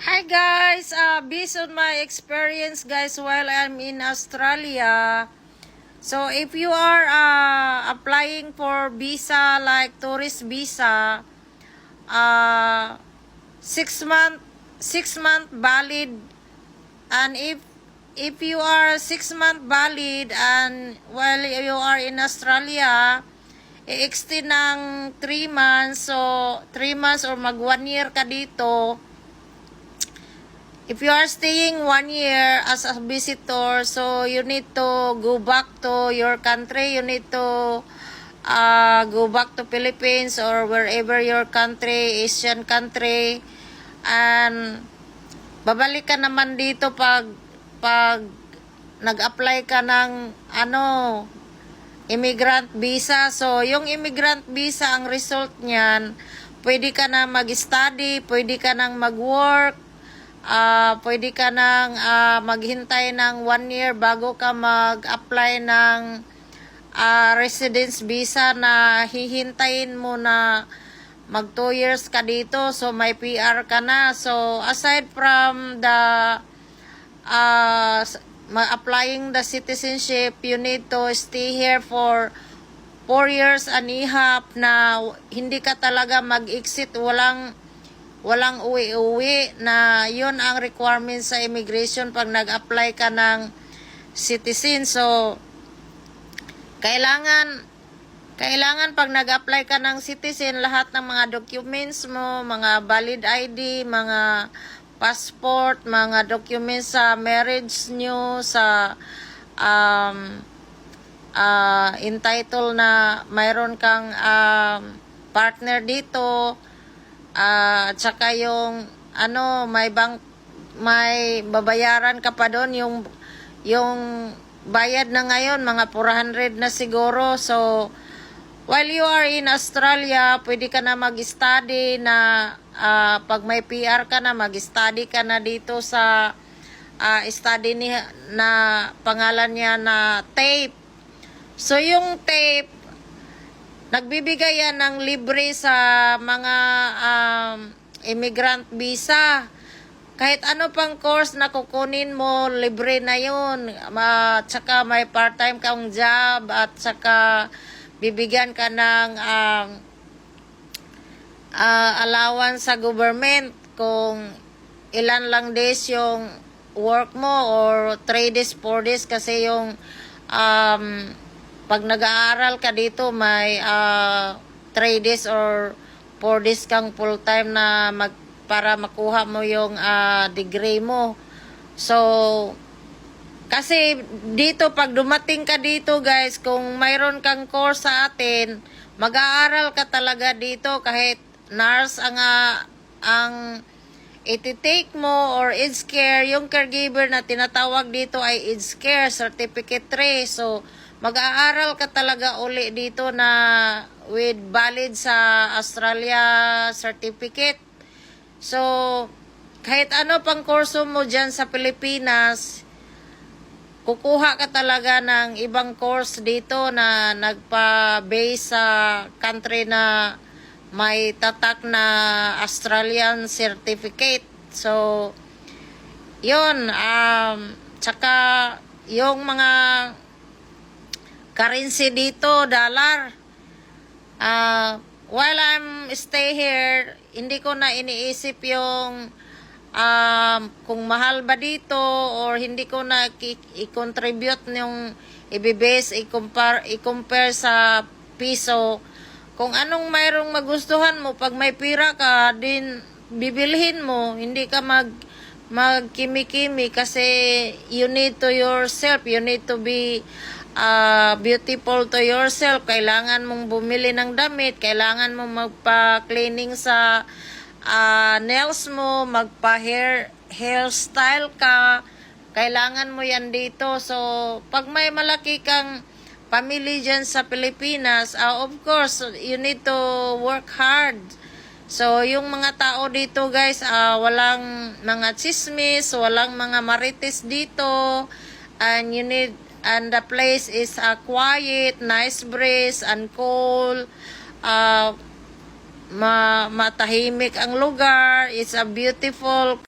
Hi guys, based on my experience guys while I'm in Australia, so if you are applying for visa like tourist visa, uh, 6 month 6 month valid, and if you are 6 month valid and while you are in Australia, i-extend ng 3 months, so 3 months or mag 1 year ka dito. If you are staying 1 year as a visitor, so you need to go back to your country. You need to go back to Philippines or wherever your country, Asian country. And babalik ka naman dito pag nag-apply ka ng immigrant visa. So, yung immigrant visa, ang result niyan, pwede ka na mag-study, pwede ka nang mag-work, pwede ka nang maghintay ng 1 year bago ka mag-apply ng residence visa na hihintayin mo na mag 2 years ka dito, so may PR ka na. So aside from the applying the citizenship, you need to stay here for 4 years and a half na hindi ka talaga mag-exit, walang uwi-uwi, na yun ang requirement sa immigration pag nag-apply ka ng citizen. So, kailangan pag nag-apply ka ng citizen, lahat ng mga documents mo, mga valid ID, mga passport, mga documents sa marriage nyo, sa entitled na mayroon kang partner dito, at saka yung may babayaran ka pa doon, yung bayad na ngayon mga 400 na siguro. So while you are in Australia, pwede ka na mag-study na pag may PR ka na, mag-study ka na dito sa study na pangalan niya na TAFE. So yung TAFE, nagbibigay yan ng libre sa mga immigrant visa. Kahit ano pang course na kukunin mo, libre na yun. At saka may part-time kang job, at saka bibigyan ka ng allowance sa government kung ilan lang days yung work mo, or 3 days, 4 days, kasi yung pag nag-aaral ka dito, may 3 days or 4 days kang full-time na para makuha mo yung degree mo. So, kasi dito, pag dumating ka dito guys, kung mayroon kang course sa atin, mag-aaral ka talaga dito. Kahit nurse ang iti-take mo, or aged care, yung caregiver na tinatawag dito ay aged care, certificate 3. So, mag-aaral ka talaga uli dito na with valid sa Australia certificate. So, kahit ano pang kurso mo dyan sa Pilipinas, kukuha ka talaga ng ibang course dito na nagpa-base sa country na may tatak na Australian certificate. So, yun. Tsaka, yung mga currency dito, dollar. While I'm stay here, hindi ko na iniisip yung kung mahal ba dito, or hindi ko na i-contribute yung i-base, i-compare sa piso. Kung anong mayroong magustuhan mo, pag may pira ka, din bibilhin mo. Hindi ka magkimi-kimi, kasi you need to yourself, you need to be beautiful to yourself. Kailangan mong bumili ng damit, kailangan mong magpa-cleaning sa nails mo, hairstyle ka, kailangan mo yan dito. So pag may malaki kang family dyan sa Pilipinas, of course you need to work hard. So yung mga tao dito guys, walang mga chismis, walang mga marites dito, and the place is quiet, nice breeze, and cool. Matahimik ang lugar. It's a beautiful